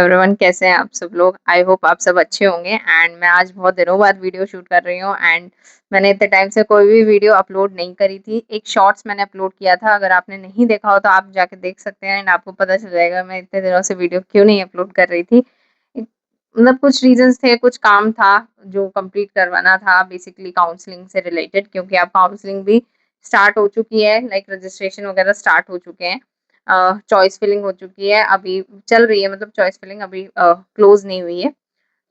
Everyone, कैसे हैं आप सब लोग। आई होप आप सब अच्छे होंगे। एंड मैं आज बहुत दिनों बाद वीडियो शूट कर रही हूँ। एंड मैंने इतने टाइम से कोई भी वीडियो अपलोड नहीं करी थी। एक शॉर्ट्स मैंने अपलोड किया था, अगर आपने नहीं देखा हो तो आप जाके देख सकते हैं एंड आपको पता चल जाएगा मैं इतने दिनों से वीडियो क्यों नहीं अपलोड कर रही थी। मतलब कुछ रीजंस थे, कुछ काम था जो कंप्लीट करवाना था, बेसिकली काउंसलिंग से रिलेटेड, क्योंकि अब काउंसलिंग भी स्टार्ट हो चुकी है, लाइक रजिस्ट्रेशन वगैरह स्टार्ट हो चुके हैं। चॉइस फिलिंग हो चुकी है, अभी चल रही है, मतलब चॉइस फिलिंग अभी क्लोज नहीं हुई है।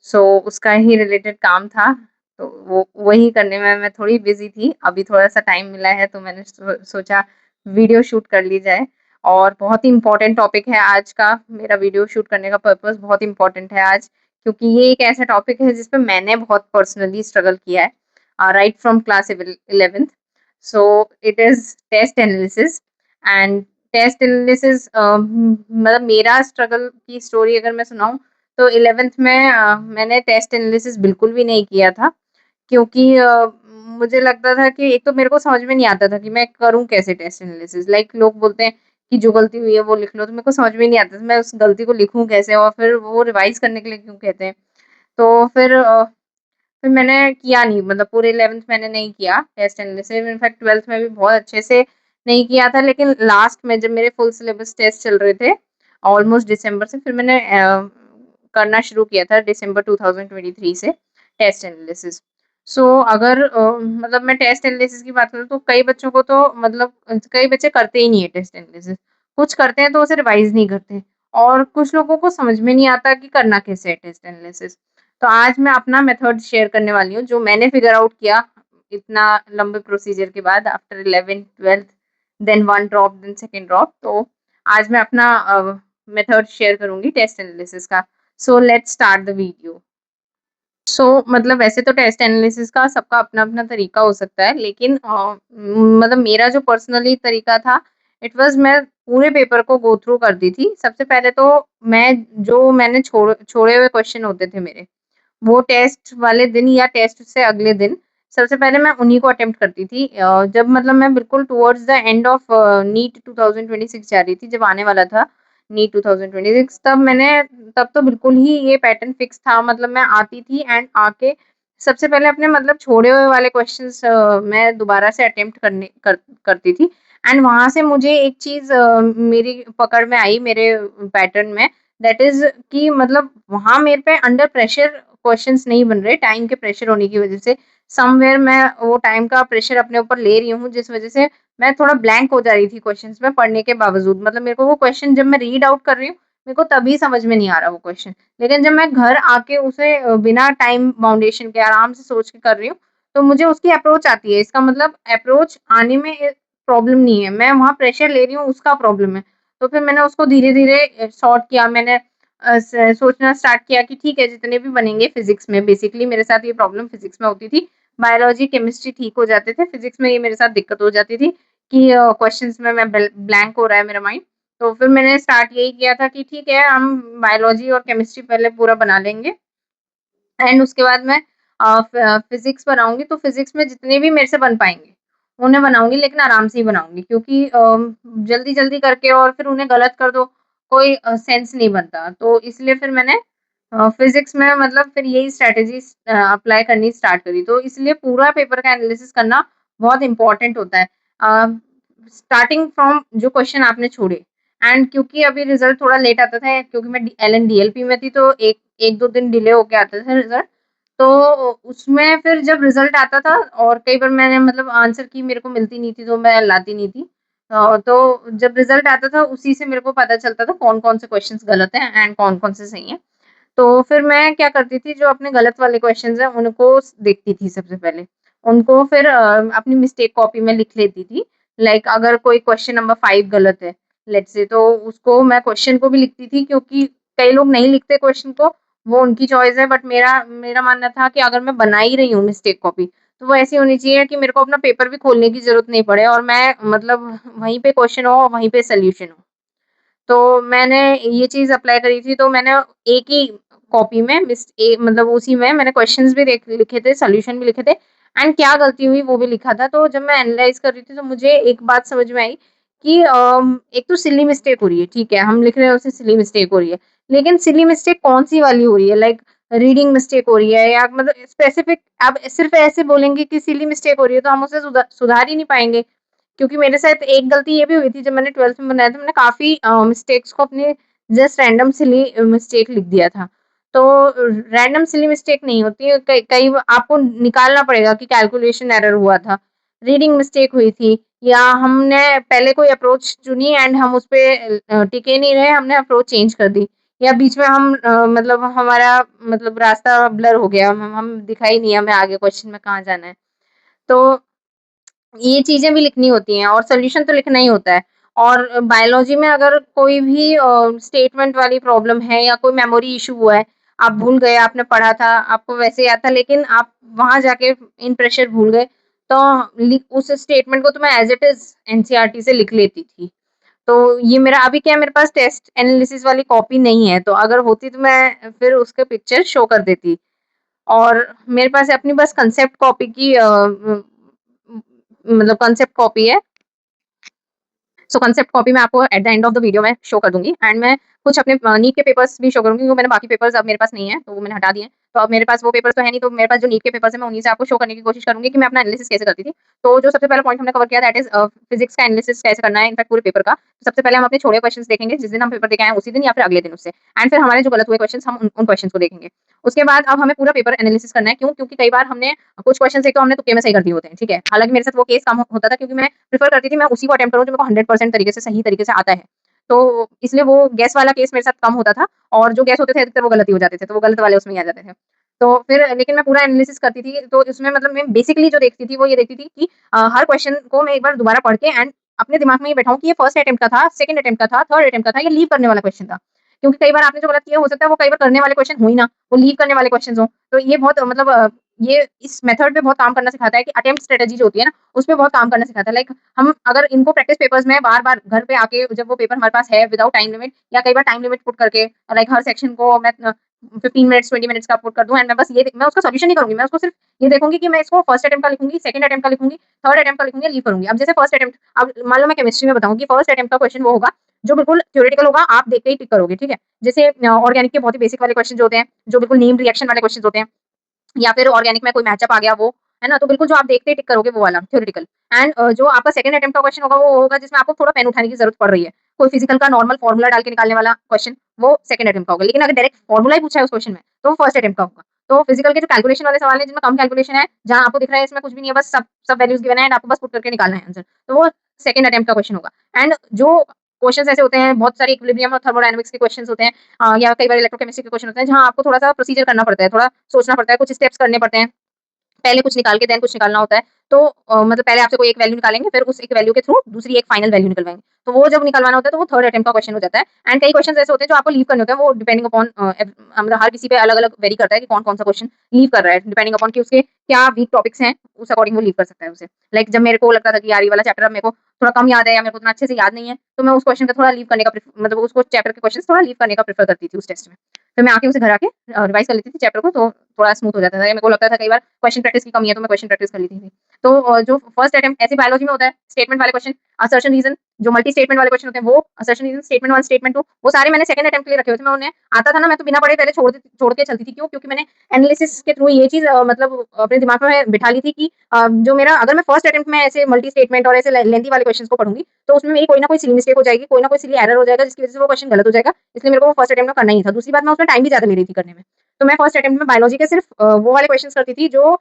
सो उसका ही रिलेटेड काम था, तो वो वही करने में मैं थोड़ी बिजी थी। अभी थोड़ा सा टाइम मिला है तो मैंने सोचा वीडियो शूट कर ली जाए। और बहुत ही इम्पोर्टेंट टॉपिक है आज का। मेरा वीडियो शूट करने का पर्पस बहुत इम्पोर्टेंट है आज, क्योंकि ये एक ऐसा टॉपिक है जिसपे मैंने बहुत पर्सनली स्ट्रगल किया है right from class 11th। So it is test analysis. And test analysis मतलब मेरा स्ट्रगल की स्टोरी अगर मैं सुनाऊं तो 11th में मैंने टेस्ट एनालिसिस बिल्कुल भी नहीं किया था, क्योंकि मुझे लगता था कि एक तो मेरे को समझ में नहीं आता था कि मैं करूं कैसे टेस्ट एनालिसिस। लाइक लोग बोलते हैं कि जो गलती हुई है वो लिख लो, तो मेरे को समझ में नहीं आता था मैं उस गलती को लिखूं कैसे, और फिर वो रिवाइज करने के लिए क्यों कहते हैं। तो फिर मैंने किया नहीं, मतलब पूरे 11th मैंने नहीं किया टेस्ट एनालिसिस। इनफैक्ट 12th में भी बहुत अच्छे से नहीं किया था, लेकिन लास्ट में जब मेरे फुल सिलेबस टेस्ट चल रहे थे ऑलमोस्ट दिसंबर से, फिर मैंने करना शुरू किया था दिसंबर 2023 से टेस्ट एनालिसिस। सो अगर मतलब मैं टेस्ट एनालिसिस की बात करूँ तो कई बच्चों को तो मतलब कई बच्चे करते ही नहीं है टेस्ट एनालिसिस। कुछ करते हैं तो उसे रिवाइज नहीं करते, और कुछ लोगों को समझ में नहीं आता कि करना कैसे है टेस्ट एनालिसिस। तो आज मैं अपना मेथड शेयर करने वाली हूँ जो मैंने फिगर आउट किया इतना लंबे प्रोसीजर के बाद, after 11th 12th then one drop then second drop. तो आज मैं अपना मेथड शेयर करूंगी टेस्ट एनालिसिस का। So let's start the video. मतलब वैसे तो टेस्ट एनालिसिस का सबका अपना अपना तरीका हो सकता है, लेकिन मतलब मेरा जो पर्सनली तरीका था, इट वाज मैं पूरे पेपर को गो थ्रू करती थी। सबसे पहले तो मैं जो मैंने छोड़े हुए क्वेश्चन होते थे मेरे, वो टेस्ट वाले दिन या टेस्ट से अगले दिन सबसे पहले मैं उन्हीं को अटेम्प्ट करती थी। जब मतलब मैं बिल्कुल towards the end of NEET 2026 जा रही थी, जब आने वाला था नीट 2026, तब तो बिल्कुल ही ये पैटर्न फिक्स था। मतलब मैं आती थी एंड आके सबसे पहले अपने मतलब छोड़े हुए वाले क्वेश्चंस मैं दोबारा से अटेम्प्ट करती थी। एंड वहां से मुझे एक चीज मेरी पकड़ में आई मेरे पैटर्न में, दैट इज कि मतलब वहां मेरे पे अंडर प्रेशर क्वेश्चंस नहीं बन रहे, टाइम के प्रेशर होने की वजह से समवेयर मैं वो टाइम का प्रेशर अपने ऊपर ले रही हूँ, जिस वजह से मैं थोड़ा ब्लैंक हो जा रही थी क्वेश्चंस में पढ़ने के बावजूद। मतलब मेरे को वो क्वेश्चन जब मैं रीड आउट कर रही हूँ, मेरे को तभी समझ में नहीं आ रहा वो क्वेश्चन, लेकिन जब मैं घर आके उसे बिना टाइम बाउंडेशन के आराम से सोच के कर रही हूँ, तो मुझे उसकी अप्रोच आती है। इसका मतलब अप्रोच आने में प्रॉब्लम नहीं है, मैं वहाँ प्रेशर ले रही हूँ उसका प्रॉब्लम है। तो फिर मैंने उसको धीरे-धीरे सॉर्ट किया। मैंने सोचना स्टार्ट किया कि ठीक है, जितने भी बनेंगे फिजिक्स में, बेसिकली मेरे साथ ये प्रॉब्लम फिजिक्स में होती थी। बायोलॉजी, केमिस्ट्री ठीक हो जाते थे, फिजिक्स में ये मेरे साथ दिक्कत हो जाती थी कि क्वेश्चंस में मैं ब्लैंक हो रहा है मेरा माइंड। तो फिर मैंने स्टार्ट यही किया था कि ठीक है, हम बायोलॉजी और केमिस्ट्री पहले पूरा बना लेंगे एंड उसके बाद मैं फिजिक्स बनाऊंगी। तो फिजिक्स में जितने भी मेरे से बन पाएंगे उन्हें बनाऊंगी, लेकिन आराम से ही बनाऊंगी, क्योंकि जल्दी जल्दी करके और फिर उन्हें गलत कर दो, कोई सेंस नहीं बनता। तो इसलिए फिर मैंने फिजिक्स में मतलब फिर यही स्ट्रेटेजी अप्लाई करनी स्टार्ट करी। तो इसलिए पूरा पेपर का एनालिसिस करना बहुत इंपॉर्टेंट होता है, स्टार्टिंग फ्रॉम जो क्वेश्चन आपने छोड़े। एंड क्योंकि अभी रिजल्ट थोड़ा लेट आता था, क्योंकि मैं एल डीएलपी में थी, तो एक एक दो दिन डिले होके आता था रिजल्ट। तो उसमें फिर जब रिजल्ट आता था, और कई बार मैंने मतलब आंसर की मेरे को मिलती नहीं थी तो मैं लाती नहीं थी। तो जब रिजल्ट आता था उसी से मेरे को पता चलता था कौन कौन से क्वेश्चन गलत हैं एंड कौन कौन से सही हैं। तो फिर मैं क्या करती थी, जो अपने गलत वाले क्वेश्चंस हैं उनको देखती थी सबसे पहले। उनको फिर अपनी मिस्टेक कॉपी में लिख लेती थी। लाइक अगर कोई क्वेश्चन नंबर 5 गलत है, लेट्स से, तो उसको मैं क्वेश्चन को भी लिखती थी, क्योंकि कई लोग नहीं लिखते क्वेश्चन को, वो उनकी चॉइस है। बट मेरा मेरा मानना था कि अगर मैं बना ही रही हूँ मिस्टेक कॉपी, तो वो ऐसी होनी चाहिए कि मेरे को अपना पेपर भी खोलने की ज़रूरत नहीं पड़े, और मैं मतलब वहीं पे क्वेश्चन हो, वहीं पे सॉल्यूशन हो। तो मैंने ये चीज़ अप्लाई करी थी। तो मैंने एक ही कॉपी में मतलब उसी में मैंने क्वेश्चंस भी लिखे थे, सॉल्यूशन भी लिखे थे एंड क्या गलती हुई वो भी लिखा था। तो जब मैं एनालाइज कर रही थी तो मुझे एक बात समझ में आई कि एक तो सिली मिस्टेक हो रही है, ठीक है, हम लिख रहे हैं उसे सिली मिस्टेक हो रही है, लेकिन सिली मिस्टेक कौन-सी वाली हो रही है? लाइक रीडिंग मिस्टेक हो रही है या मतलब स्पेसिफिक आप सिर्फ़ ऐसे बोलेंगे कि सिली मिस्टेक हो रही है तो हम उसे सुधार ही नहीं पाएँगे। क्योंकि मेरे साथ एक गलती ये भी हुई थी जब मैंने 12th में बनाया था, मैंने काफ़ी मिस्टेक्स को अपने जस्ट रैंडम सिली मिस्टेक लिख दिया था। तो रैंडम सिली मिस्टेक नहीं होती है, कई कई आपको निकालना पड़ेगा कि कैलकुलेशन एरर हुआ था, रीडिंग मिस्टेक हुई थी या हमने पहले कोई अप्रोच चुनी एंड हम उसपे टिके नहीं रहे, हमने अप्रोच चेंज कर दी या बीच में हम मतलब हमारा मतलब रास्ता ब्लर हो गया, हम दिखा ही नहीं हमें आगे क्वेश्चन में कहाँ जाना है। तो ये चीज़ें भी लिखनी होती हैं और सॉल्यूशन तो लिखना ही होता है। और बायोलॉजी में अगर कोई भी स्टेटमेंट वाली प्रॉब्लम है या कोई मेमोरी इश्यू हुआ है, आप भूल गए, आपने पढ़ा था, आपको वैसे याद था लेकिन आप वहाँ जाके इन प्रेशर भूल गए, तो उस स्टेटमेंट को तो मैं एज़ इट इज़ एनसीईआरटी से लिख लेती थी। तो ये मेरा अभी क्या है मेरे पास टेस्ट एनालिसिस वाली कॉपी नहीं है, तो अगर होती तो मैं फिर उसके पिक्चर शो कर देती। और मेरे पास अपनी बस कांसेप्ट कॉपी की मतलब कांसेप्ट कॉपी है। सो कांसेप्ट कॉपी मैं आपको at the end of the video में शो कर दूँगी एंड मैं कुछ अपने नीट के पेपर्स भी शो करूँगी, वो मैंने बाकी पेपर्स अब मेरे पास नहीं है, तो वो मैंने हटा दिए हैं। तो अब मेरे पास वो पेपर्स तो है नहीं, तो मेरे पास जो नीट के पेपर्स हैं, मैं उन्हीं से आपको शो करने की कोशिश करूँगी कि मैं अपना एनालिसिस कैसे करती थी। तो जो सबसे पहला पॉइंट हमने कवर किया दैट इज़ फिज़िक्स का एनालिसिस कैसे करना है इनफैक्ट पूरे पेपर का। तो सबसे पहले हम अपने छोड़े क्वेश्चन्स देखेंगे, जिस दिन हम पेपर देके आए हैं उसी दिन या फिर अगले दिन उससे एंड फिर हमारे जो गलत हुए क्वेश्चन्स हम उन क्वेश्चन्स को देखेंगे। उसके बाद अब हमें पूरा पेपर एनालिसिस करना है, क्यों? क्योंकि कई बार हमने कुछ क्वेश्चन्स एक तो हमने तुक्के में सही कर दिए होते हैं, ठीक है? हालाँकि मेरे साथ वो केस कम होता था क्योंकि मैं प्रेफ़र करती थी मैं उसी को अटेम्प्ट करूँ जो मेरे को 100% तरीके से सही तरीके से आता है। तो इसलिए वो गेस वाला केस मेरे साथ कम होता था और जो गेस होते थे अधिकतर वो गलत ही हो जाते थे, तो वो गलत वाले उसमें ही आ जाते थे। तो फिर लेकिन मैं पूरा एनालिसिस करती थी, तो इसमें मतलब मैं बेसिकली जो देखती थी वो ये देखती थी कि हर क्वेश्चन को मैं एक बार दोबारा पढ़ के एंड अपने दिमाग में ये बैठाऊँ कि ये फर्स्ट अटेम्प्ट का था, सेकंड अटेम्प्ट का था, थर्ड अटेम्प्ट का था, ये लीव करने वाला क्वेश्चन था। क्योंकि कई बार आपने जो गलत किया हो सकता है वो कई बार करने वाले क्वेश्चन हो ही ना, वो लीव करने वाले क्वेश्चन्स हों। तो ये बहुत मतलब ये इस मेथड पे बहुत काम करना सिखाता है कि अटेम्प्ट स्ट्रेटजी जो होती है ना, उसपे बहुत काम करना सिखाता है। लाइक हम अगर इनको प्रैक्टिस पेपर्स में बार-बार घर पे आके जब वो पेपर हमारे पास है विदाउट टाइम लिमिट या कई बार टाइम लिमिट पुट करके लाइक हर सेक्शन को मैं 15 मिनट्स 20 मिनट्स का पुट कर दूँ एंड मैं उसका सॉल्यूशन नहीं करूँगी। मैं उसको सिर्फ ये देखूँगी कि मैं इसको फर्स्ट अटेम्प्ट का लिखूँगी, सेकंड अटेम्प्ट का लिखूँगी, थर्ड अटेम्प्ट का लिखूँगी, लीव करूँगी। अब जैसे फर्स्ट अटेम्प्ट अब मान लो मैं केमिस्ट्री में बताऊँ कि फर्स्ट अटेम्प्ट का क्वेश्चन वो होगा जो बिल्कुल थ्योरेटिकल होगा, आप देखते ही टिक करोगे, ठीक है? जैसे ऑर्गेनिक के बहुत ही बेसिक वाले क्वेश्चन जो होते हैं, जो बिल्कुल नेम रिएक्शन वाले क्वेश्चन होते हैं। या फिर ऑर्गेनिक में कोई मैचअप आ गया वो, है ना? तो बिल्कुल जो आप देखते ही टिक करोगे वो वाला थ्योरेटिकल एंड जो आपका सेकंड अटेम्प्ट का क्वेश्चन होगा वो होगा जिसमें आपको थोड़ा पेन उठाने की ज़रूरत पड़ रही है। कोई फिजिकल का नॉर्मल फार्मूला डाल के निकालने वाला क्वेश्चन वो सेकंड अटेम्प्ट का होगा। लेकिन अगर डायरेक्ट फार्मूला ही पूछा है उस क्वेश्चन में, तो वो फर्स्ट अटेम्प्ट का होगा। तो फिजिकल के जो कैलकुलेशन वाले सवाल हैं जिनमें कम कैलकुलेशन है, जहाँ आपको दिख रहा है इसमें कुछ भी नहीं है बस सब सब वैल्यूज़ गिवन है एंड आपको बस पुट करके निकालना है आंसर। तो वो सेकंड अटेम्प्ट का क्वेश्चन होगा एंड जो क्वेश्चन्स ऐसे होते हैं बहुत सारे इक्विलिब्रियम और थर्मोडायनामिक्स के क्वेश्चन्स होते हैं या कई बार इलेक्ट्रोकेमिस्ट्री के क्वेश्चन होते हैं जहाँ आपको थोड़ा-सा प्रोसीजर करना पड़ता है, थोड़ा सोचना पड़ता है, कुछ स्टेप्स करने पड़ते हैं। पहले कुछ निकाल के देन कुछ निकालना होता है। तो मतलब पहले आपसे कोई एक वैल्यू निकालेंगे, फिर उस एक वैल्यू के थ्रू दूसरी एक फाइनल वैल्यू निकलवाएँगे। तो वो जब निकलवाना होता है, तो वो थर्ड अटेम्प्ट का क्वेश्चन हो जाता है एंड कई क्वेश्चन्स ऐसे होते हैं जो आपको लीव करने होते हैं, वो डिपेंडिंग अपॉन मतलब हर किसी पे अलग-अलग वेरी करता है कि कौन-कौन सा क्वेश्चन लीव कर रहा है, डिपेंडिंग अपॉन कि उसके क्या वीक टॉपिक्स हैं, उस अकॉर्डिंग वो लीव कर सकता है उसे। लाइक जब मेरे को लगता था कि यार ये वाला चैप्टर अब मेरे को थोड़ा कम याद है या मेरे को उतना अच्छे से याद नहीं है, तो मैं उस क्वेश्चन का थोड़ा लीव करने का मतलब उसको चैप्टर के क्वेश्चन्स थोड़ा लीव करने का प्रेफर करती थी उस टेस्ट में। फिर मैं आके उसे घर आके रिवाइज़ कर लेती थी चैप्टर को, तो थोड़ा स्मूथ हो जाता था या मेरे को लगता था कई बार क्वेश्चन प्रैक्टिस की कमी है, तो मैं क्वेश्चन प्रैक्टिस कर लेती थी। तो जो फर्स्ट अटेम्प्ट ऐसे बायोलॉजी में होता है, स्टेटमेंट वाले क्वेश्चन, असर्शन रीज़न, जो मल्टी स्टेटमेंट वाले क्वेश्चन होते हैं वो, असर्शन रीज़न, स्टेटमेंट 1, स्टेटमेंट 2 वो सारे मैंने सेकंड अटेम्प्ट के लिए रखे हुए थे। मैं उन्हें आता था ना मैं तो बिना पढ़े पहले छोड़ के चलती थी। क्यों? क्योंकि मैंने एनालिसिस के थ्रू ये चीज़ मतलब अपने दिमाग में बिठा ली थी कि जो मेरा अगर मैं फर्स्ट अटेम्प्ट में ऐसे मल्टी स्टेटमेंट और ऐसे लेंथी वाले क्वेश्चंस को पढ़ूँगी, तो उसमें मेरी कोई ना कोई सिली मिस्टेक हो जाएगी, कोई ना कोई सिली एरर हो जाएगा जिसकी वज़ह से वो क्वेश्चन गलत हो जाएगा। इसलिए मेरे को वो फर्स्ट अटेम्प्ट में करना ही था। दूसरी बात मैं उसमें टाइम भी ज़्यादा ले रही थी करने में। तो मैं फर्स्ट अटेम्प्ट में बायोलॉजी के सिर्फ वो वाले क्वेश्चंस करती थी जो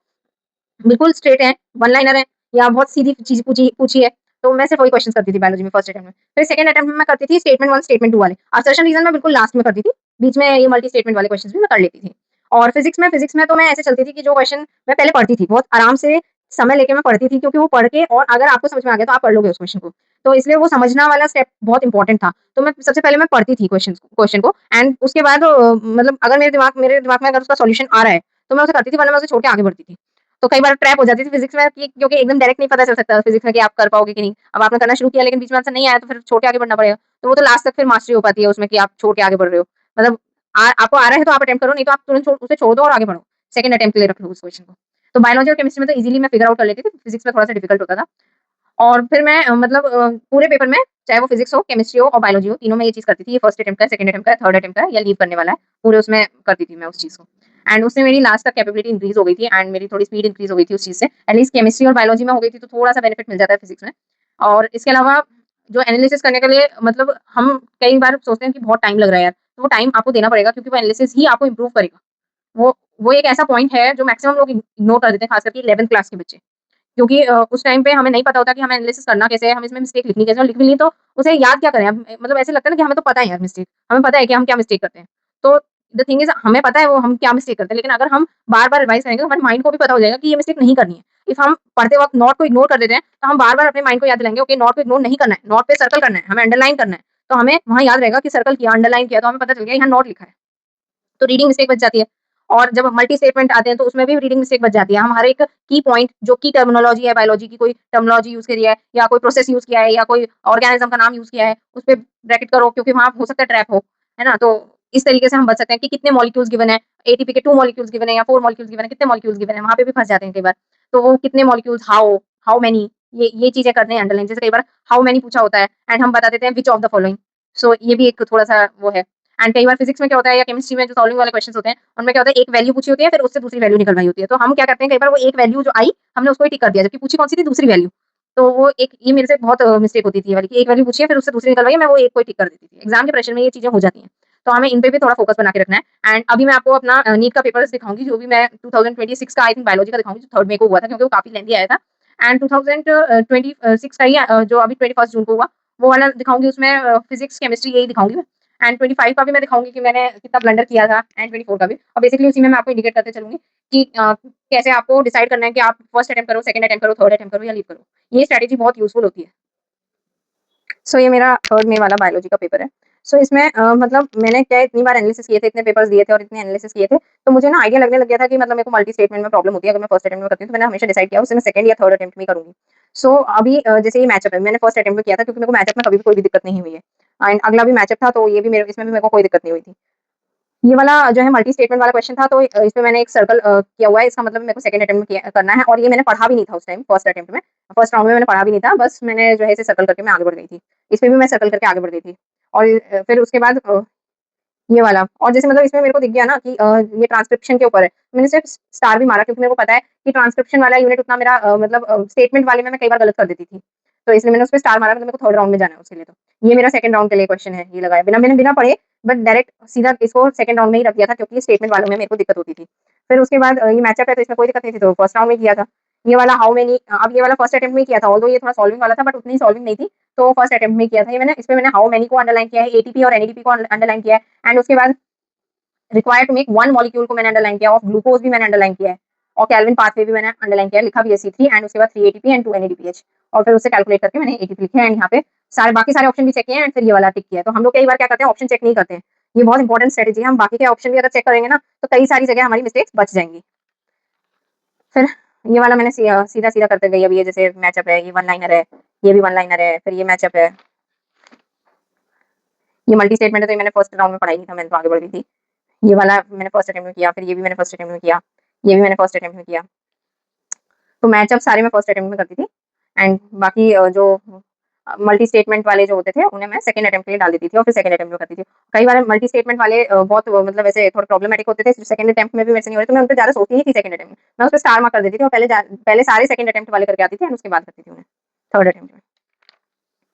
बिल्कुल स्ट्रेट है, वन लाइनर है या बहुत सीधी चीज़ पूछी पूछी है, तो मैं सिर्फ वही क्वेश्चन करती थी बायोलॉजी में फर्स्ट अटेम्प्ट में। फिर सेकंड अटेम्प्ट में मैं करती थी स्टेटमेंट 1, स्टेटमेंट 2 वाले। असर्शन रीज़न मैं बिल्कुल लास्ट में करती थी, बीच में ये मल्टी स्टेटमेंट वाले क्वेश्चन्स भी मैं कर लेती थी। और फिज़िक्स में तो मैं ऐसे चलती थी कि जो क्वेश्चन मैं पहले पढ़ती थी, बहुत आराम से समय लेके मैं पढ़ती थी क्योंकि वो पढ़ के और अगर आपको समझ में आ गया तो आप पढ़ लोगे उस क्वेश्चन को। तो इसलिए वो समझना वाला स्टेप बहुत इम्पोर्टेंट था। तो मैं सबसे पहले मैं पढ़ती थी क्वेश्चन को एंड उसके बाद मतलब अगर मेरे दिमाग में अगर उसका सॉल्यूशन आ रहा है, तो मैं उसे करती थी वरना मैं उसे छोड़ के आगे बढ़ती थी। तो कई बार ट्रैप हो जाती थी फिज़िक्स में कि क्योंकि एकदम डायरेक्ट नहीं पता चल सकता फिज़िक्स में कि आप कर पाओगे कि नहीं। अब आपने करना शुरू किया लेकिन बीच में आंसर नहीं आया तो फिर छोड़ के आगे बढ़ना पड़ेगा। तो वो तो लास्ट तक फिर मास्टरी हो पाती है उसमें कि आप छोड़ के आगे बढ़ रहे हो। मतलब आपको आ रहा है तो आप अटेम्प्ट करो नहीं तो आप तुरंत उसे छोड़ दो और आगे बढ़ो। सेकंड अटेम्प्ट के लिए रख लो उस क्वेश्चन को। तो बायोलॉजी और केमिस्ट्री में तो ईज़िली मैं फिगर आउट कर लेती थी, फिज़िक्स में थोड़ा-सा डिफिकल्ट होता था। और फिर मैं मतलब पूरे पेपर में चाहे वो फिजिक्स हो, केमिस्ट्री हो और बायोलॉजी हो, तीनों में ये चीज़ करती थी। ये फर्स्ट अटेम्प्ट का है, सेकंड अटेम्प्ट का है, थर्ड अटेम्प्ट का है या लीव करने वाला है, पूरे उसमें करती थी मैं उस चीज़ को। एंड उससे मेरी लास्ट तक कैपेबिलिटी इंक्रीज़ हो गई थी एंड मेरी थोड़ी स्पीड इंक्रीज़ हो गई थी उस चीज़ से। एटलीस्ट केमिस्ट्री और बायोलॉजी में हो गई थी तो थोड़ा-सा बेनिफिट मिल जाता है फिजिक्स में। और इसके अलावा जो एनालिसिस करने के लिए मतलब हम कई बार सोचते हैं कि बहुत टाइम लग रहा है यार, तो वो टाइम आपको देना पड़ेगा क्योंकि वो एनालिसिस ही आपको इम्प्रूव करेगा। वो वो एक ऐसा पॉइंट है जो मैक्सिमम लोग इग्नोर कर देते हैं, खास करके 11th क्लास के बच्चे। क्योंकि उस टाइम पे हमें नहीं पता होता कि हमें एनालिसिस करना कैसे है, हमें इसमें मिस्टेक लिखनी कैसे है और लिख भी ली तो उसे याद क्या करें हम मतलब ऐसे लगता है ना कि हमें तो पता है यार मिस्टेक, हमें पता है कि हम क्या मिस्टेक करते हैं। तो द थिंग इज़ हमें पता है वो हम क्या मिस्टेक करते हैं, लेकिन अगर हम बार-बार रिवाइज़ करेंगे तो हमारे माइंड को भी पता हो जाएगा कि ये मिस्टेक नहीं करनी है। इफ हम पढ़ते वक़्त नोट को इग्नोर कर देते हैं, तो हम बार-बार अपने माइंड को याद दिलाएँगे ओके नोट को इग्नोर नहीं करना है, नोट पे सर्कल करना है, हमें अंडरलाइन करना है। तो हमें वहाँ याद रहेगा कि सर्कल किया, अंडरलाइन किया तो हमें पता चल गया यहाँ नोट लिखा है। तो रीडिंग मिस्टेक बच जाती है। और जब मल्टी स्टेटमेंट आते हैं तो उसमें भी रीडिंग मिस्टेक बच जाती है। हम हर एक की पॉइंट जो की टर्मिनोलॉजी है बायोलॉजी की कोई टर्मिनोलॉजी यूज़ करी है या कोई प्रोसेस यूज़ किया है या कोई ऑर्गेनिज़्म का नाम यूज़ किया है, उस पे ब्रैकेट करो क्योंकि वहाँ हो सकता है ट्रैप हो, है ना? तो इस तरीके से हम बच सकते हैं कि कितने मॉलिक्यूल्स गिवन है, एटीपी के 2 मॉलिक्यूल्स गिवन है या 4 मॉलिक्यूल्स गिवन है, कितने मॉलिक्यूल्स गिवन है, वहाँ पे भी फँस जाते हैं कई बार। तो वो कितने मॉलिक्यूल्स, हाउ, हाउ मेनी ये चीज़ें करते हैं अंडरलाइन। जैसे कई बार हाउ मेनी पूछा होता है एंड हम बता देते हैं व्हिच ऑफ द फॉलोइंग। सो ये भी एक थोड़ा-सा वो है। एंड कई बार फिजिक्स में क्या होता है या केमिस्ट्री में जो सॉल्विंग वाले क्वेश्चंस होते हैं, उनमें क्या होता है एक वैल्यू पूछी होती है फिर उससे दूसरी वैल्यू निकलवाई होती है। तो हम क्या करते हैं कई बार वो एक वैल्यू जो आई हमने उसको ही टिक कर दिया जबकि पूछी कौन-सी थी दूसरी वैल्यू। तो वो एक ये मेरे से बहुत मिस्टेक होती थी ये वाली कि एक वैल्यू पूछी है फिर उससे दूसरी निकलवाई है, मैं वो एक को ही टिक कर देती थी। एग्जाम के प्रेशर में ये चीज़ें हो जाती हैं। तो हमें इन पे भी थोड़ा फोकस बना के रखना है। एंड अभी मैं आपको अपना नीट का पेपर्स दिखाऊँगी जो भी मैं 2026 का आई थिंक बायोलॉजी का दिखाऊँगी जो 3rd मई को हुआ था क्योंकि वो काफ़ी लेंथी आया था। एंड 2026 का ही जो अभी 21 जून को हुआ, वो वाला दिखाऊँगी उसमें फिजिक्स, केमिस्ट्री यही दिखाऊँगी मैं। एंड 25 का भी मैं दिखाऊँगी कि मैंने कितना ब्लंडर किया था एंड 24 का भी। और बेसिकली उसी में मैं आपको इंडिकेट करते चलूँगी कि कैसे आपको डिसाइड करना है कि आप फर्स्ट अटेम्प्ट करो, सेकंड अटेम्प्ट करो, थर्ड अटेम्प्ट करो या लीव करो। ये स्ट्रैटेजी बहुत यूज़फुल होती है। सो ये मेरा 3rd मई वाला बायोलॉजी का पेपर है। सो इसमें मतलब मैंने क्या इतनी बार एनालिसिस किए थे, इतने पेपर्स दिए थे और इतने एनालिसिस किए थे, तो मुझे ना आइडिया लगने लग गया था कि मतलब मेरे को मल्टी स्टेटमेंट में प्रॉब्लम होती है अगर मैं फर्स्ट अटेम्प्ट में करती हूँ, तो मैंने हमेशा डिसाइड किया उसे मैं सेकंड या थर्ड अटेम्प्ट में करूँगी। सो अभी जैसे ये मैचअप है, मैंने फर्स्ट अटेम्प्ट में किया था क्योंकि मेरे को मैचअप में कभी भी कोई भी दिक्कत नहीं हुई है। एंड अगला भी मैचअप था तो ये भी मेरे इसमें भी मेरे को कोई दिक्कत नहीं हुई थी। ये वाला जो है मल्टी स्टेटमेंट वाला क्वेश्चन था तो इसमें मैंने एक सर्कल किया हुआ है, इसका मतलब मेरे को सेकंड अटेम्प्ट में करना है और ये मैंने पढ़ा भी नहीं था उस टाइम फर्स्ट अटेम्प्ट में। फर्स्ट राउंड में मैंने पढ़ा भी नहीं था, बस मैंने जो है इसे सर्कल करके मैं आगे बढ़ गई थी। इसमें भी मैं सर्कल करके आगे बढ़ गई थी और फिर उसके बाद ये वाला और जैसे मतलब इसमें मेरे को दिख गया ना कि ये ट्रांसक्रिप्शन के ऊपर है। मैंने सिर्फ स्टार भी मारा क्योंकि मेरे को पता है कि ट्रांसक्रिप्शन वाला यूनिट उतना मेरा मतलब स्टेटमेंट वाले में मैं कई बार गलत कर देती थी। तो इसलिए मैंने उसपे स्टार मारा मतलब मेरे को थर्ड राउंड में जाना है उसके लिए तो। ये मेरा सेकंड राउंड के लिए क्वेश्चन है, ये लगाया बिना पढ़े बट डायरेक्ट सीधा इसको सेकंड राउंड में ही रख दिया था क्योंकि स्टेटमेंट वालों में मेरे को दिक्कत होती थी। फिर उसके बाद ये मैचअप है तो इसमें कोई दिक्कत नहीं थी तो फर्स्ट राउंड में किया था। ये वाला हाउ मेनी अब ये वाला फर्स्ट अटेम्प्ट में ही किया था ऑल्दो ये थोड़ा सॉल्विंग वाला था बट उतनी सॉल्विंग नहीं थी। तो फर्स्ट अटेम्प्ट में किया था ये मैंने इसमें मैंने हाउ मेनी को अंडरलाइन किया है, एटीपी और एनएडीपी को अंडरलाइन किया है एंड उसके बाद required to make one molecule को मैंने अंडरलाइन किया, ऑफ ग्लूकोज भी मैंने अंडरलाइन किया है और केल्विन पाथवे भी मैंने अंडरलाइन किया है, लिखा भी है C3 एंड उसके बाद 3 एटीपी एंड 2 एनएडीपीएच और फिर उससे कैलकुलेट करके मैंने एटीपी लिखे एंड यहाँ पे सारे बाकी सारे ऑप्शन भी चेक किए हैं एंड फिर ये वाला टिक किया है। तो हम लोग कई बार क्या करते हैं ऑप्शन चेक नहीं करते हैं, ये बहुत इंपॉर्टेंट स्ट्रेटेजी है। हम बाकी के ऑप्शन भी अगर चेक करेंगे ना तो कई सारी जगह हमारी मिस्टेक्स बच जाएंगी। फिर ये वाला मैंने सीधा सीधा करते गई। अब ये जैसे मैचअप है, ये वन लाइनर है, ये भी वन लाइनर है, फिर ये मैचअप है, ये मल्टी स्टेटमेंट है तो ये मैंने फर्स्ट राउंड में पढ़ाई नहीं था, मैंने तो आगे बढ़ गई थी। ये वाला मैंने फर्स्ट अटेम्प्ट में किया, फिर ये भी मैंने फर्स्ट अटेम्प्ट में किया, ये भी मैंने फर्स्ट अटेम्प्ट में किया। तो मैचअप सारे मैं फर्स्ट अटेम्प्ट में करती थी एंड बाकी जो मल्टी स्टेटमेंट वाले जो होते थे उन्हें मैं सेकंड अटेम्प्ट के लिए डाल देती थी और फिर सेकंड अटेम्प्ट में करती थी। कई बार मल्टी स्टेटमेंट वाले बहुत मतलब ऐसे थोड़े प्रॉब्लमेटिक होते थे, सेकंड अटेम्प्ट में भी मेरे से नहीं हो रहे तो मैं उन पे ज़्यादा सोचती नहीं थी सेकंड अटेम्प्ट में। मैं उस पे स्टार मार्क कर देती थी और पहले सारे सेकंड अटेम्प्ट वाले करके आती थी एंड उसके बाद करती थी उन्हें थर्ड अटेम्प्ट में।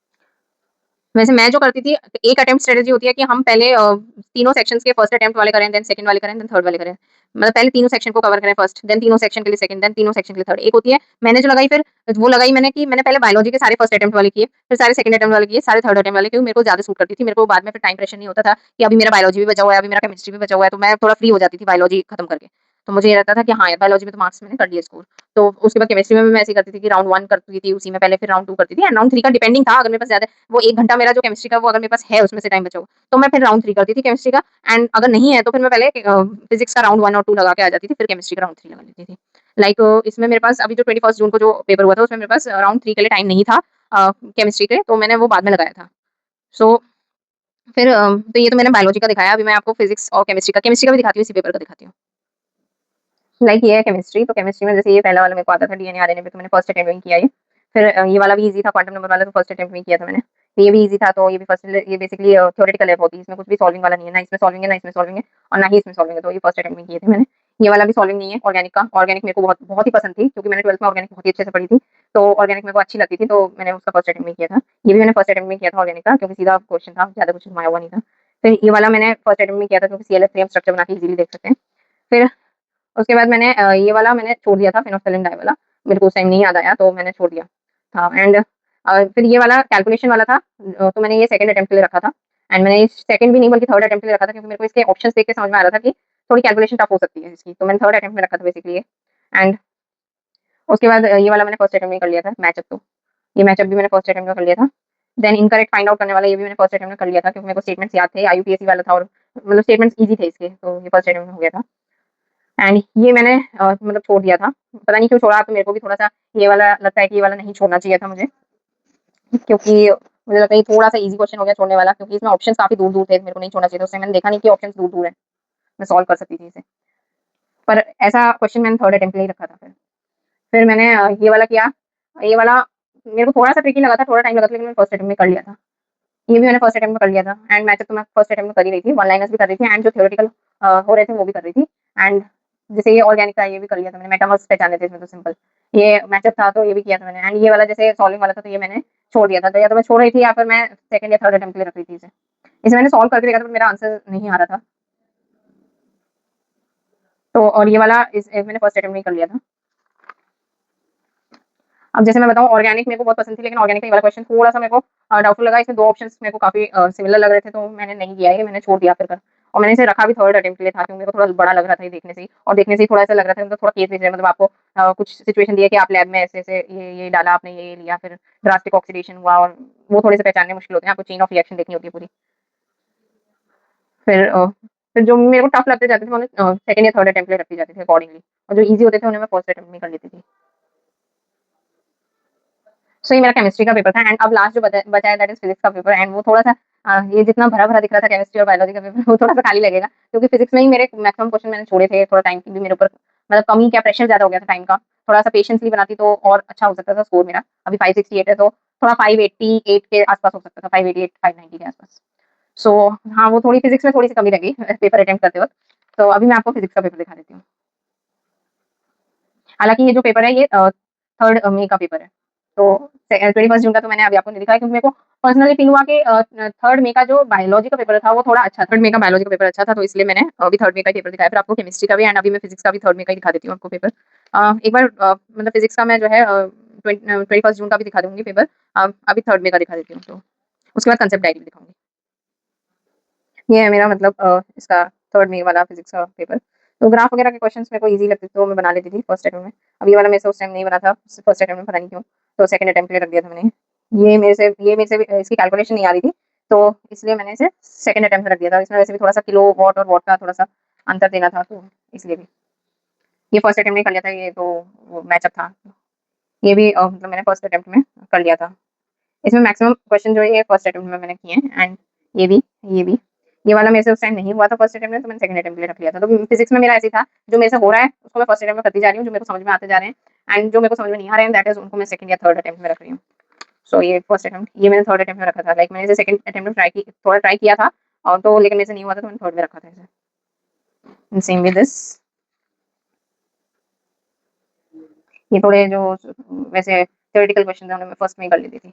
वैसे मैं जो करती थी एक अटेम्प्ट स्ट्रेटजी होती है कि हम पहले तीनों सेक्शंस के फर्स्ट अटेम्प्ट वाले करें, देन सेकंड वाले करें, देन थर्ड वाले करें। मतलब पहले तीनों सेक्शन को कवर करें फर्स्ट, देन तीनों सेक्शन के लिए सेकंड, देन तीनों सेक्शन के लिए थर्ड। एक होती है मैंने जो लगाई फिर वो लगाई मैंने कि मैंने पहले बायोलॉजी के सारे फर्स्ट अटेम्प्ट वाले किए, फिर सारे सेकंड अटेम्प्ट वाले किए, सारे थर्ड अटेम्प्ट वाले क्योंकि मेरे को ज़्यादा सूट करती थी। मेरे को बाद में फिर टाइम प्रेशर नहीं होता था कि अभी मेरा बायोलॉजी भी बचा हुआ है, अभी मेरा केमिस्ट्री भी बचा हुआ है, तो मैं थोड़ा फ्री हो जाती थी बायोलॉजी खत्म करके। तो मुझे ये रहता था कि हाँ यार बायोलॉजी में तो मार्क्स मैंने कर लिए स्कोर। तो उसके बाद केमिस्ट्री में भी मैं ऐसे ही करती थी कि राउंड 1 करती थी उसी में पहले, फिर राउंड 2 करती थी एंड राउंड 3 का डिपेंडिंग था अगर मेरे पास ज़्यादा वो 1 घंटा मेरा जो केमिस्ट्री का वो अगर मेरे पास है उसमें से टाइम बचा हुआ, तो मैं फिर राउंड 3 करती थी केमिस्ट्री का एंड अगर नहीं है तो फिर मैं पहले फिजिक्स का राउंड 1 और 2 लगा के आ जाती थी, फिर केमिस्ट्री का राउंड 3 लगा लेती थी। लाइक इसमें मेरे पास अभी जो 21 जून को जो पेपर हुआ था उसमें मेरे पास राउंड 3 के लिए टाइम नहीं था केमिस्ट्री के, तो मैंने वो बाद में लगाया था। सो फिर तो ये तो मैंने बायोलॉजी का दिखाया, अभी मैं आपको फिजिक्स और केमिस्ट्री का भी दिखाती हूँ, इसी पेपर का दिखाती हूँ। लाइक ये है केमिस्ट्री, तो केमिस्ट्री में जैसे ये पहला वाला मेरे को आता था डीएनए आरएनए पे, तो मैंने फर्स्ट अटेम्प्ट में किया ये। फिर ये वाला भी ईज़ी था, क्वांटम नंबर वाला तो फर्स्ट अटेम्प्ट में किया था मैंने। तो ये भी ईज़ी था, तो ये भी फर्स्ट, ये बेसिकली थ्योरेटिकल है बहुत ही, इसमें कुछ भी सॉल्विंग वाला नहीं है, ना इसमें सॉल्विंग है, ना इसमें सॉल्विंग है और ना ही इसमें सॉल्विंग है, तो ये फर्स्ट अटेम्प्ट में किए थे मैंने। ये वाला भी सॉल्विंग नहीं है ऑर्गेनिक का। ऑर्गेनिक मेरे को बहुत बहुत ही पसंद थी, क्योंकि मैंने 12th में ऑर्गेनिक बहुत ही अच्छे से पढ़ी थी, तो ऑर्गेनिक मेरे को अच्छी लगती थी, तो मैंने उसका फर्स्ट अटेम्प्ट में किया था। ये भी मैंने फर्स्ट अटेम्प्ट में किया था ऑर्गेनिक का, क्योंकि सीधा क्वेश्चन था, ज़्यादा कुछ घुमाया हुआ नहीं था। फिर ये वाला मैंने फर्स्ट अटेम्प्ट में किया था, क्योंकि ClF3 स्ट्रक्चर बना के इज़िली देख सकते हैं। फिर उसके बाद मैंने ये वाला मैंने छोड़ दिया था, फेनोल्फथालीन डाई वाला, मेरे को उस टाइम नहीं याद आया तो मैंने छोड़ दिया था। एंड फिर ये वाला कैलकुलेशन वाला था, तो मैंने ये सेकंड अटेम्प्ट के लिए रखा था। एंड मैंने ये सेकंड भी नहीं बल्कि थर्ड अटेम्प्ट के लिए रखा था, क्योंकि मेरे को इसके ऑप्शंस देख के समझ में आ रहा था कि थोड़ी कैलकुलेशन टफ हो सकती है इसकी, तो मैंने थर्ड अटेम्प्ट में रखा था बेसिकली ये। एंड उसके बाद ये वाला मैंने फर्स्ट अटेम्प्ट में कर लिया था, मैचअप, तो ये मैचअप भी मैंने फर्स्ट अटेम्प्ट में कर लिया था। देन इनकरेक्ट फाइंड आउट करने वाला ये भी मैंने फर्स्ट अटेम्प्ट में कर लिया था, क्योंकि मेरे को स्टेटमेंट्स याद थे, IUPAC वाला था और मतलब स्टेटमेंट्स ईजी थे इसके, तो ये फर्स्ट अटेम्प्ट में हो गया था। एंड ये मैंने मतलब छोड़ दिया था, पता नहीं क्यों छोड़ा, तो मेरे को भी थोड़ा-सा ये वाला लगता है कि ये वाला नहीं छोड़ना चाहिए था मुझे, क्योंकि मुझे लगता है ये थोड़ा-सा ईज़ी क्वेश्चन हो गया छोड़ने वाला, क्योंकि इसमें ऑप्शंस काफ़ी दूर-दूर थे, मेरे को नहीं छोड़ना चाहिए था, उससे मैंने देखा नहीं कि ऑप्शंस दूर-दूर हैं, मैं सॉल्व कर सकती थी इसे। पर ऐसा क्वेश्चन मैंने थर्ड अटेम्प्ट के लिए रखा था फिर। फिर मैंने ये वाला किया, ये वाला मेरे को थोड़ा-सा ट्रिकी लगा था, थोड़ा टाइम लगा था, लेकिन मैंने फर्स्ट अटेम्प्ट में कर लिया था। ये भी मैंने फर्स्ट अटेम्प्ट में कर लिया था। एंड मैचअप तो मैं फर्स्ट अटेम्प्ट में कर ही रही थी, वन लाइनर्स भी कर रही थी, एंड जो थ्योरेटिकल हो रहे थे वो भी कर रही थी। एंड जैसे ये ऑर्गेनिक था, ये भी कर लिया था मैंने, मेटामर्स पहचाने थे इसमें तो सिंपल। ये मैचअप था तो ये भी किया था मैंने। एंड ये वाला जैसे सॉल्विंग वाला था, तो ये मैंने छोड़ दिया था, तो या तो मैं छोड़ रही थी या फिर मैं सेकंड या थर्ड अटेम्प्ट के लिए रख रही थी इसे। इसे मैंने सॉल्व करके देखा था, पर मेरा आंसर नहीं आ रहा था। तो और ये वाला मैंने फर्स्ट अटेम्प्ट में ही कर लिया था। अब जैसे मैं बताऊँ, ऑर्गेनिक मेरे को बहुत पसंद थी, लेकिन ऑर्गेनिक का ये वाला क्वेश्चन थोड़ा-सा मेरे को डाउटफुल लगा। इसमें 2 ऑप्शंस मेरे को काफ़ी सिमिलर लग रहे थे, तो मैंने नहीं किया ये, मैंने छोड़ दिया फिर कर। और मैंने इसे रखा भी थर्ड अटेम्प्ट के लिए था, क्योंकि मेरे को थोड़ा बड़ा लग रहा था ये देखने से ही, और देखने से ही थोड़ा ऐसा लग रहा था मतलब थोड़ा केस बेस्ड है, मतलब आपको कुछ सिचुएशन दी है कि आप लैब में ऐसे-ऐसे ये डाला आपने, ये लिया, फिर ड्रास्टिक ऑक्सीडेशन हुआ, और वो थोड़े से पहचानने मुश्किल होते हैं, आपको चेन ऑफ रिएक्शन देखनी होती है पूरी। फिर फिर जो मेरे को टफ लगते जाते थे, मैं उन्हें सेकंड या थर्ड अटेम्प्ट के लिए रखती जाती थी अकॉर्डिंगली, और जो ईज़ी होते थे उन्हें मैं फर्स्ट अटेम्प्ट में कर लेती थी। सो ये मेरा केमिस्ट्री का पेपर था। एंड अब लास्ट जो बचा है दैट इज फिजिक्स का पेपर। एंड वो थोड़ा सा ये जितना भरा भरा दिख रहा था केमिस्ट्री और बायोलॉजी का पेपर, वो थोड़ा सा खाली लगेगा, क्योंकि फिजिक्स में ही मेरे मैक्सिमम क्वेश्चन मैंने छोड़े थे। थोड़ा टाइम की भी मेरे ऊपर मतलब कमी, क्या प्रेशर ज्यादा हो गया था टाइम का, थोड़ा सा पेशेंसली बनाती तो और अच्छा हो सकता था स्कोर मेरा। अभी 568 है, तो थोड़ा 588 के आसपास हो सकता था, 588 590 के आसपास। सो हाँ, वो थोड़ी फिजिक्स में थोड़ी सी कमी रह गई पेपर अटेम्प्ट करते वक्त। तो अभी मैं आपको फिजिक्स का पेपर दिखा देती हूँ। हालाँकि ये जो पेपर है ये 3rd मई का पेपर है। तो 21st जून का तो मैंने अभी आपको नहीं दिखाया, क्योंकि मेरे को पर्सनली फ़ील हुआ कि 3rd मई का जो बायोलॉजी का पेपर था वो थोड़ा अच्छा था। 3rd मई का बायोलॉजी का पेपर अच्छा था, तो इसलिए मैंने अभी 3rd मई का ही पेपर दिखाया। फिर आपको केमिस्ट्री का भी, एंड अभी मैं फिजिक्स का भी 3rd मई का ही दिखा देती हूँ आपको पेपर। एक बार मतलब फिजिक्स का मैं जो है 21st जून का भी दिखा दूँगी पेपर। अभी 3rd मई का दिखा देती हूँ, तो उसके बाद कंसेप्ट डायरी भी दिखाऊँगी। ये है मेरा मतलब इसका 3rd मई वाला फिजिक्स का पेपर। तो ग्राफ वगैरह के क्वेश्चंस मेरे को ईज़ी लगते थे, तो मैं बना लेती थी फर्स्ट अटेम्प्ट में। अब ये वाला मेरे से उस टाइम नहीं बना था, फर्स्ट अटेम्प्ट में पता नहीं क्यों, तो सेकंड अटेम्प्ट के लिए रख दिया था मैंने। ये मेरे से भी इसकी कैलकुलेशन नहीं आ रही थी, तो इसलिए मैंने इसे सेकंड अटेम्प्ट में रख दिया था। इसमें वैसे भी थोड़ा-सा किलो वॉट और वॉट का थोड़ा-सा अंतर देना था, तो इसलिए भी। ये फर्स्ट अटेम्प्ट में कर लिया था, ये तो वो मैचअप था। ये भी मतलब मैंने फर्स्ट अटेम्प्ट में कर लिया था। इसमें मैक्सिमम क्वेश्चन जो है ये फर्स्ट अटेम्प्ट में मैंने किए हैं। एंड ये भी, ये भी। ये वाला मेरे से उस टाइम नहीं हुआ था फर्स्ट अटेम्प्ट में, तो मैंने सेकंड अटेम्प्ट के लिए रख लिया था। तो फिजिक्स में मेरा ऐसे ही था, जो मेरे से हो रहा है उसको मैं फर्स्ट अटेम्प्ट में करती जा रही हूँ, जो मेरे को समझ में आते जा रहे हैं, एंड जो मेरे को समझ में नहीं आ रहे हैं दैट इज़ उनको मैं सेकंड या थर्ड अटेम्प्ट में रख रही हूँ। सो ये फर्स्ट अटेम्प्ट, ये मैंने थर्ड अटेम्प्ट में रखा था। लाइक मैंने इसे सेकंड अटेम्प्ट में थोड़ा ट्राई किया था, और तो लेकिन मेरे से नहीं हुआ था, तो मैंने थर्ड में रखा था इसे। Same with this. ये थोड़े जो वैसे थ्योरेटिकल क्वेश्चन थे उन्हें मैं फर्स्ट में ही कर लेती थी।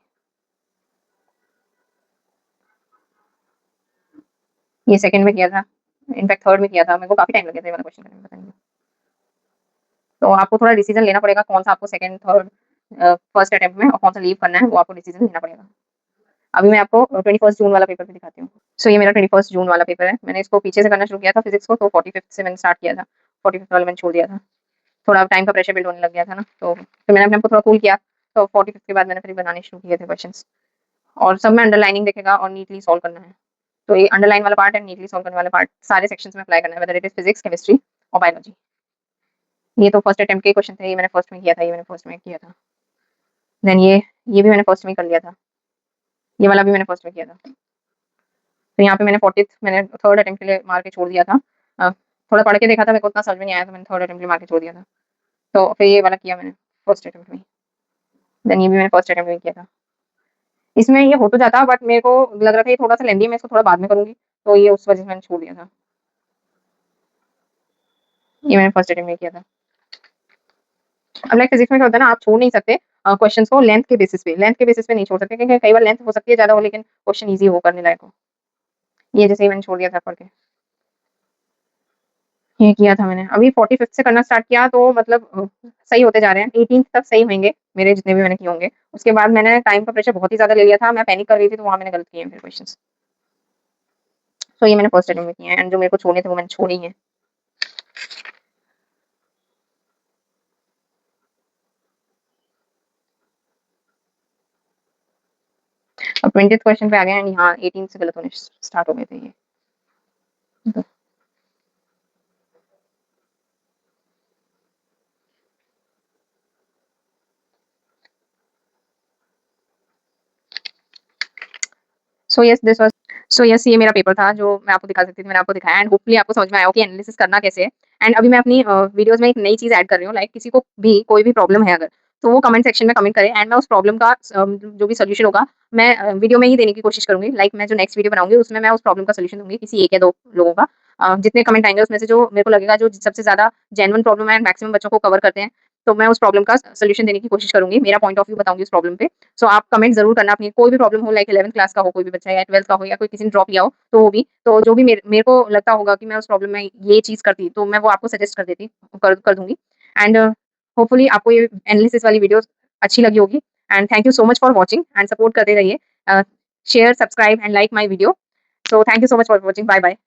ये सेकंड में किया था, इनफैक्ट थर्ड में किया था। मेरे को काफ़ी टाइम लग गया था ये वाला क्वेश्चन करने में, पता नहीं। तो आपको थोड़ा डिसीजन लेना पड़ेगा, कौन सा आपको सेकंड, थर्ड, फर्स्ट अटेम्प्ट में और कौन सा लीव करना है, वो आपको डिसीजन लेना पड़ेगा। अभी मैं आपको 21st जून वाला पेपर भी दिखाती हूँ। सो ये मेरा 21st जून वाला पेपर है। मैंने इसको पीछे से करना शुरू किया था फिजिक्स को, तो 45th से मैंने स्टार्ट किया था। 45th वाला मैंने छोड़ दिया था। थोड़ा टाइम का प्रेशर बिल्ड होने लग गया था ना, तो फिर मैंने अपने आप को थोड़ा कूल किया। तो 45th के बाद मैंने फिर बनाने शुरू किए थे क्वेश्चंस, और सब में अंडरलाइनिंग देखेगा और नीटली सॉल्व करना है। तो ये अंडरलाइन वाला पार्ट एंड नीटली सॉल्व करने वाला पार्ट सारे सेक्शंस में अप्लाई करना है, whether it is physics, chemistry और बायोलॉजी। ये तो फर्स्ट अटेम्प्ट के क्वेश्चन थे, ये मैंने फर्स्ट में किया था, ये मैंने फर्स्ट में किया था। देन ये भी मैंने फर्स्ट में कर लिया था। ये वाला भी मैंने फर्स्ट में किया था। तो यहाँ पे मैंने 40th मैंने थर्ड अटेम्प्ट के लिए मार के छोड़ दिया था। थोड़ा पढ़ के देखा था, मेरे को उतना समझ में नहीं आया, तो मैंने थर्ड अटेम्प्ट के लिए मार के छोड़ दिया था। तो फिर ये वाला किया मैंने फर्स्ट अटेम्प्ट में। देन ये भी मैंने फर्स्ट अटेम्प्ट में किया था। इसमें ये हो तो जाता बट मेरे को लग रहा था ये थोड़ा-सा लेंथी है, मैं इसको थोड़ा बाद में करूँगी, तो ये उस वजह से मैंने छोड़ दिया था। ये मैंने फर्स्ट अटेम्प्ट में किया था। अब लाइक फिज़िक्स में क्या होता है ना, आप छोड़ नहीं सकते क्वेश्चंस को लेंथ के बेसिस पे नहीं छोड़ सकते क्योंकि कई बार लेंथ हो सकती है ज़्यादा हो लेकिन क्वेश्चन ईज़ी हो करने लायक हो। ये जैसे ही मैंने छोड़ दिया था पढ़ के। ये किया था मैंने। अभी 45th से करना स्टार्ट किया तो मतलब सही होते जा रहे हैं। 18th तक सही होंगे मेरे जितने भी मैंने किए होंगे। उसके बाद मैंने टाइम का प्रेशर बहुत ही ज़्यादा ले लिया था। मैं पैनिक कर रही थी तो वहाँ मैंने गलत किए हैं फिर क्वेश्चंस। तो ये मैंने फर्स्ट अटेम्प्ट में किए हैं एंड जो मेरे को छोड़ने थे वो मैंने छोड़े ही हैं। अब 20th क्वेश्चन पे आ गए एंड यहाँ 18 से गलत होने स्टार्ट हो गए थे ये। सो यस ये मेरा पेपर था जो मैं आपको दिखा सकती थी, मैंने आपको दिखाया एंड होपफुली आपको समझ में आया हो कि एनालिसिस करना कैसे है। एंड अभी मैं अपनी वीडियोज़ में एक नई चीज़ ऐड कर रही हूँ लाइक किसी को भी कोई भी प्रॉब्लम है अगर, तो वो कमेंट सेक्शन में कमेंट करे एंड मैं उस प्रॉब्लम का जो भी सॉल्यूशन होगा मैं वीडियो में ही देने की कोशिश करूँगी। लाइक मैं जो नेक्स्ट वीडियो बनाऊँगी उसमें मैं उस प्रॉब्लम का सॉल्यूशन दूँगी किसी 1 या 2 लोगों का। जितने कमेंट आएँगे उसमें से जो मेरे को लगेगा जो सबसे ज़्यादा जेन्युइन प्रॉब्लम है एंड मैक्सिमम बच्चों को कवर करते हैं, तो मैं उस प्रॉब्लम का सॉल्यूशन देने की कोशिश करूँगी। मेरा पॉइंट ऑफ व्यू बताऊँगी उस प्रॉब्लम पे। सो आप कमेंट ज़रूर करना अपनी कोई भी प्रॉब्लम हो लाइक 11th क्लास का हो कोई भी बच्चा या 12th का हो या कोई किसी ने ड्रॉप लिया हो तो वो भी। तो जो भी मेरे को लगता होगा कि मैं उस प्रॉब्लम में ये चीज़ करती तो मैं वो आपको सजेस्ट कर दूँगी। एंड होपफुली आपको ये एनालिसिस वाली वीडियोज़ अच्छी लगी होगी and thank you so much for watching and support करते रहिए। Share, subscribe and like my video. So thank you so much for watching. Bye bye.